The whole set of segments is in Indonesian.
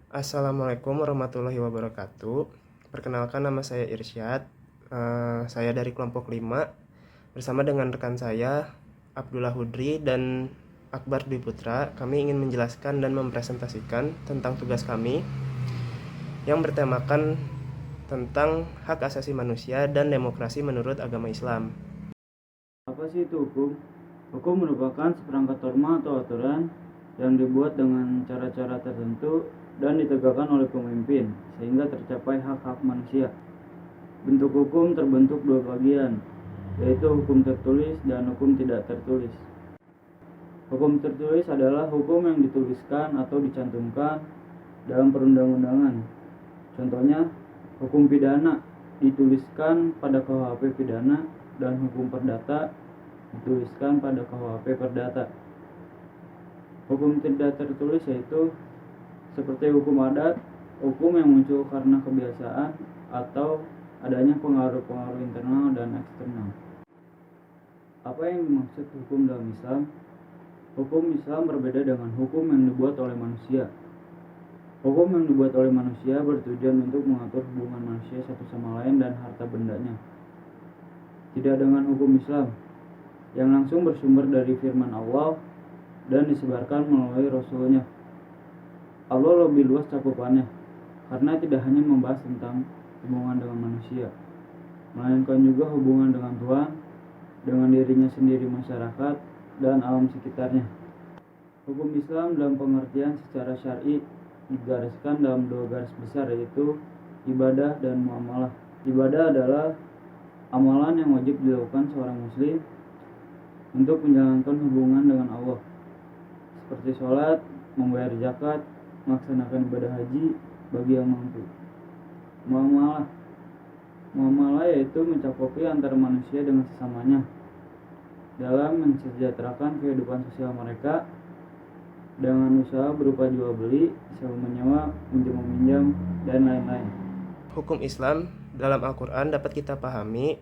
Assalamualaikum warahmatullahi wabarakatuh. Perkenalkan, nama saya Irsyad. Saya dari kelompok 5 bersama dengan rekan saya Abdullah Hudri dan Akbar Dwi Putra. Kami ingin menjelaskan dan mempresentasikan tentang tugas kami yang bertemakan tentang hak asasi manusia dan demokrasi menurut agama Islam. Apa sih itu hukum? Hukum merupakan seperangkat norma atau aturan yang dibuat dengan cara-cara tertentu dan ditegakkan oleh pemimpin sehingga tercapai hak-hak manusia. Bentuk hukum terbentuk dua bagian, yaitu hukum tertulis dan hukum tidak tertulis. Hukum tertulis adalah hukum yang dituliskan atau dicantumkan dalam perundang-undangan. Contohnya, hukum pidana dituliskan pada KUHP pidana dan hukum perdata dituliskan pada KUHP perdata. Hukum tidak tertulis yaitu seperti hukum adat, hukum yang muncul karena kebiasaan atau adanya pengaruh-pengaruh internal dan eksternal. Apa yang dimaksud hukum dalam Islam? Hukum Islam berbeda dengan hukum yang dibuat oleh manusia. Hukum yang dibuat oleh manusia bertujuan untuk mengatur hubungan manusia satu sama lain dan harta bendanya. Tidak dengan hukum Islam yang langsung bersumber dari firman Allah dan disebarkan melalui Rasul-Nya. Allah lebih luas cakupannya karena tidak hanya membahas tentang hubungan dengan manusia, melainkan juga hubungan dengan Tuhan, dengan dirinya sendiri, masyarakat, dan alam sekitarnya. Hukum Islam dalam pengertian secara syar'i digariskan dalam dua garis besar, yaitu ibadah dan muamalah. Ibadah adalah amalan yang wajib dilakukan seorang muslim untuk menjalankan hubungan dengan Allah, seperti sholat, membayar zakat, melaksanakan ibadah haji bagi yang mampu. Muamalah yaitu mencakupi antara manusia dengan sesamanya dalam mensejahterakan kehidupan sosial mereka dengan usaha berupa jual beli, sewa menyewa, pinjam meminjam, dan lain-lain. Hukum Islam dalam Al-Quran dapat kita pahami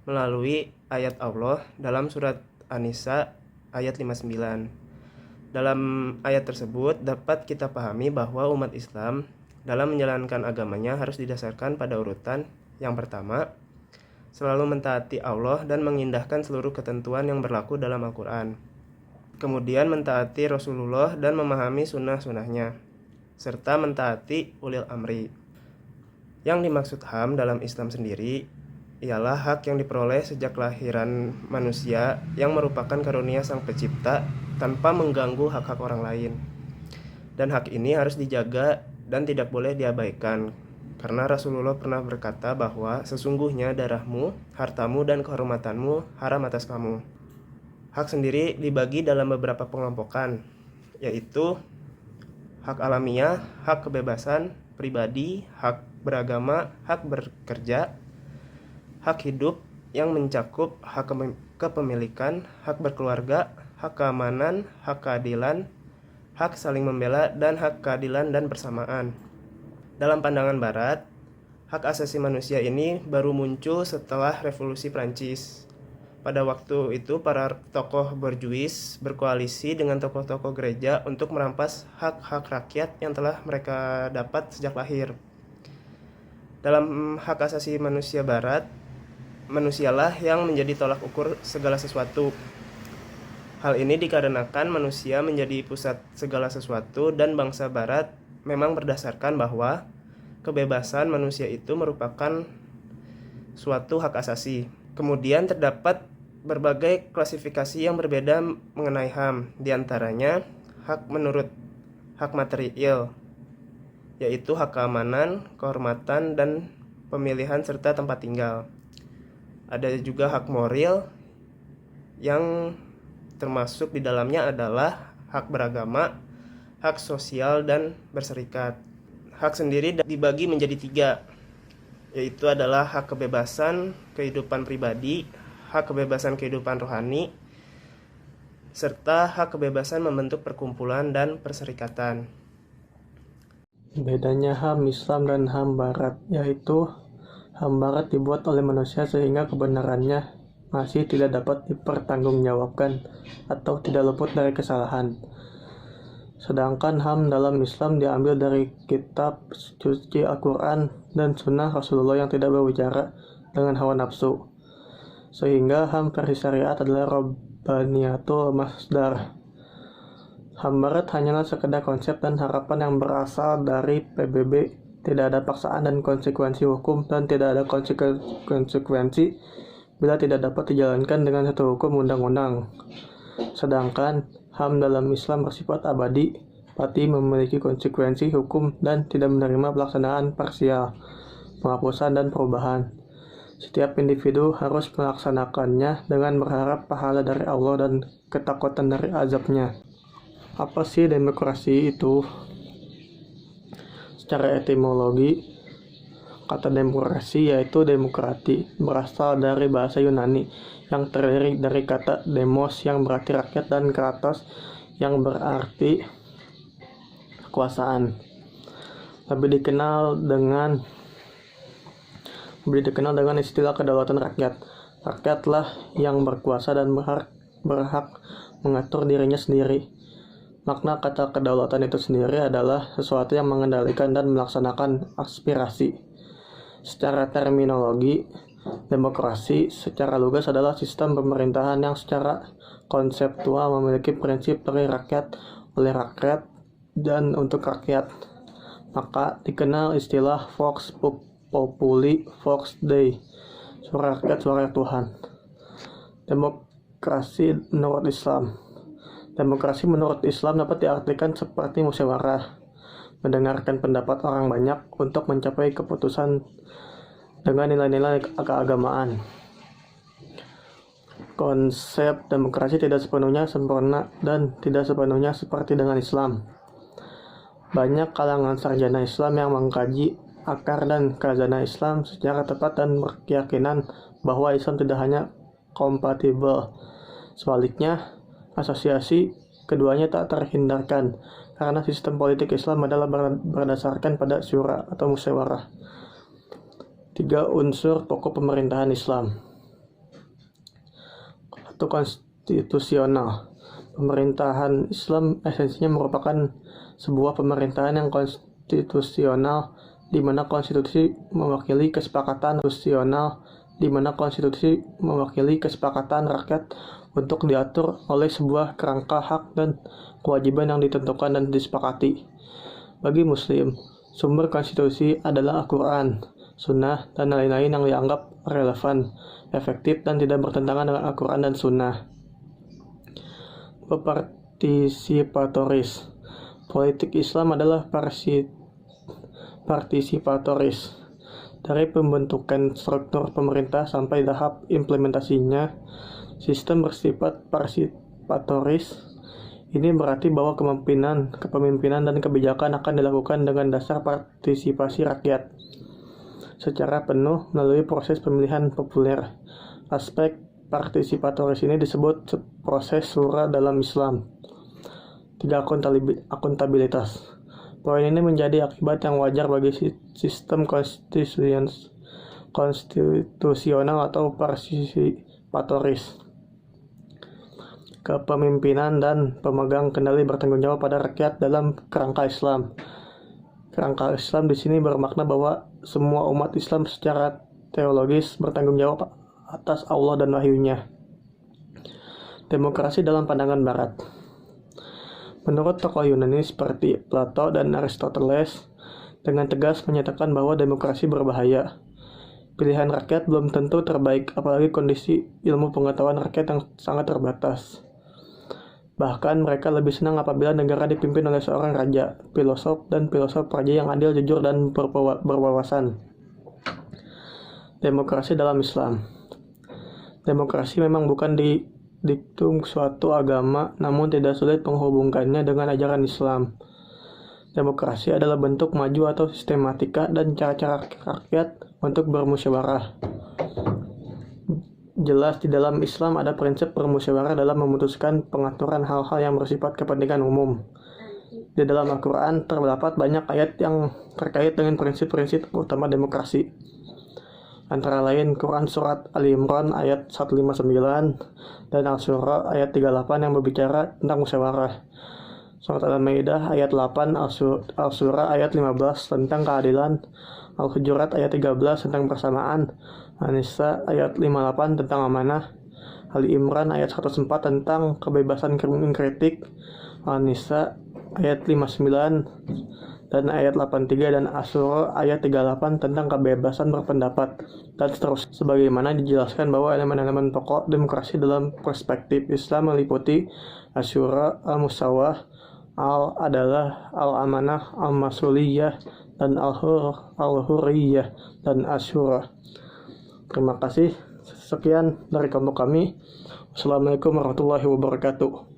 melalui ayat Allah dalam surat An-Nisa ayat 59. Dalam ayat tersebut dapat kita pahami bahwa umat Islam dalam menjalankan agamanya harus didasarkan pada urutan yang pertama, selalu mentaati Allah dan mengindahkan seluruh ketentuan yang berlaku dalam Al-Quran. Kemudian mentaati Rasulullah dan memahami sunnah-sunnahnya, serta mentaati ulil amri. Yang dimaksud HAM dalam Islam sendiri ialah hak yang diperoleh sejak kelahiran manusia yang merupakan karunia Sang Pencipta tanpa mengganggu hak-hak orang lain. Dan hak ini harus dijaga dan tidak boleh diabaikan, karena Rasulullah pernah berkata bahwa sesungguhnya darahmu, hartamu, dan kehormatanmu haram atas kamu. Hak sendiri dibagi dalam beberapa pengelompokan, yaitu hak alamiah, hak kebebasan pribadi, hak beragama, hak bekerja, hak hidup yang mencakup hak kepemilikan, hak berkeluarga, hak keamanan, hak keadilan, hak saling membela, dan hak keadilan dan persamaan. Dalam pandangan Barat, hak asasi manusia ini baru muncul setelah Revolusi Prancis. Pada waktu itu, para tokoh borjuis berkoalisi dengan tokoh-tokoh gereja untuk merampas hak-hak rakyat yang telah mereka dapat sejak lahir. Dalam hak asasi manusia Barat, manusialah yang menjadi tolak ukur segala sesuatu. Hal ini dikarenakan manusia menjadi pusat segala sesuatu dan bangsa Barat memang berdasarkan bahwa kebebasan manusia itu merupakan suatu hak asasi. Kemudian terdapat berbagai klasifikasi yang berbeda mengenai HAM, diantaranya hak menurut hak material, yaitu hak keamanan, kehormatan, dan pemilihan serta tempat tinggal. Ada juga hak moral yang termasuk di dalamnya adalah hak beragama, hak sosial, dan berserikat. Hak sendiri dibagi menjadi 3, yaitu adalah hak kebebasan kehidupan pribadi, hak kebebasan kehidupan rohani, serta hak kebebasan membentuk perkumpulan dan perserikatan. Bedanya HAM Islam dan HAM Barat, yaitu HAM Barat dibuat oleh manusia sehingga kebenarannya masih tidak dapat dipertanggungjawabkan atau tidak luput dari kesalahan. Sedangkan HAM dalam Islam diambil dari kitab suci Al-Quran dan sunnah Rasulullah yang tidak berbicara dengan hawa nafsu. Sehingga HAM versi syariat adalah Rabbaniyatul Masdar. HAM Barat hanyalah sekedar konsep dan harapan yang berasal dari PBB. Tidak ada paksaan dan konsekuensi hukum, dan tidak ada konsekuensi bila tidak dapat dijalankan dengan satu hukum undang-undang. Sedangkan HAM dalam Islam bersifat abadi, pati memiliki konsekuensi hukum dan tidak menerima pelaksanaan parsial, penghapusan, dan perubahan. Setiap individu harus melaksanakannya dengan berharap pahala dari Allah dan ketakutan dari azabnya. Apa sih demokrasi itu? Secara etimologi, kata demokrasi yaitu demokrati berasal dari bahasa Yunani yang terdiri dari kata demos yang berarti rakyat dan kratos yang berarti kekuasaan. Lebih dikenal dengan istilah kedaulatan rakyat. Rakyatlah yang berkuasa dan berhak mengatur dirinya sendiri. Makna kata kedaulatan itu sendiri adalah sesuatu yang mengendalikan dan melaksanakan aspirasi. Secara terminologi, demokrasi secara lugas adalah sistem pemerintahan yang secara konseptual memiliki prinsip dari rakyat, oleh rakyat, dan untuk rakyat. Maka dikenal istilah Vox Populi, Vox Dei, suara rakyat, suara Tuhan. Demokrasi menurut Islam. Demokrasi menurut Islam dapat diartikan seperti musyawarah, mendengarkan pendapat orang banyak untuk mencapai keputusan dengan nilai-nilai keagamaan. Konsep demokrasi tidak sepenuhnya sempurna dan tidak sepenuhnya seperti dengan Islam. Banyak kalangan sarjana Islam yang mengkaji akar dan khazanah Islam secara tepat dan berkeyakinan bahwa Islam tidak hanya kompatibel. Sebaliknya, asosiasi keduanya tak terhindarkan karena sistem politik Islam adalah berdasarkan pada syura atau musyawarah. 3 unsur pokok pemerintahan Islam. 1. Konstitusional. Pemerintahan Islam esensinya merupakan sebuah pemerintahan yang konstitusional di mana konstitusi mewakili kesepakatan rakyat untuk diatur oleh sebuah kerangka hak dan kewajiban yang ditentukan dan disepakati. Bagi Muslim, sumber konstitusi adalah Al-Quran, Sunnah, dan lain-lain yang dianggap relevan, efektif, dan tidak bertentangan dengan Al-Quran dan Sunnah. Partisipatoris. Politik Islam adalah partisipatoris. Dari pembentukan struktur pemerintah sampai tahap implementasinya, sistem bersifat partisipatoris. Ini berarti bahwa kepemimpinan dan kebijakan akan dilakukan dengan dasar partisipasi rakyat secara penuh melalui proses pemilihan populer. Aspek partisipatoris ini disebut proses syura dalam Islam. 3. Akuntabilitas. Poin ini menjadi akibat yang wajar bagi sistem konstitusional atau partisipatoris. Kepemimpinan dan pemegang kendali bertanggung jawab pada rakyat dalam kerangka Islam. Kerangka Islam di sini bermakna bahwa semua umat Islam secara teologis bertanggung jawab atas Allah dan wahyu-Nya. Demokrasi dalam pandangan Barat. Menurut tokoh Yunani seperti Plato dan Aristoteles, dengan tegas menyatakan bahwa demokrasi berbahaya. Pilihan rakyat belum tentu terbaik, apalagi kondisi ilmu pengetahuan rakyat yang sangat terbatas. Bahkan mereka lebih senang apabila negara dipimpin oleh seorang raja, filosof raja yang adil, jujur, dan berwawasan. Demokrasi dalam Islam. Demokrasi memang bukan diktum suatu agama, namun tidak sulit menghubungkannya dengan ajaran Islam. Demokrasi adalah bentuk maju atau sistematika dan cara-cara rakyat untuk bermusyawarah. Jelas di dalam Islam ada prinsip bermusyawarah dalam memutuskan pengaturan hal-hal yang bersifat kepentingan umum. Di dalam Al-Quran terdapat banyak ayat yang terkait dengan prinsip-prinsip utama demokrasi. Antara lain Quran Surat Ali Imran ayat 159 dan Al-Syura ayat 38 yang berbicara tentang musyawarah. Surat Al-Maidah ayat 8, Al-Surah ayat 15 tentang keadilan, Al-Hujurat ayat 13 tentang persamaan, An-Nisa ayat 58 tentang amanah, Ali Imran ayat 104 tentang kebebasan mengkritik, An-Nisa ayat 59 dan ayat 83, dan Asy-Syura ayat 38 tentang kebebasan berpendapat, dan seterusnya. Sebagaimana dijelaskan bahwa elemen-elemen pokok demokrasi dalam perspektif Islam meliputi Asy-Syura, Al-Musawah, Al-Adalah, Al-Amanah, Al-Masuliyah, dan Al-Hurriyah, dan Asy-Syura. Terima kasih. Sekian dari kelompok kami. Wassalamualaikum warahmatullahi wabarakatuh.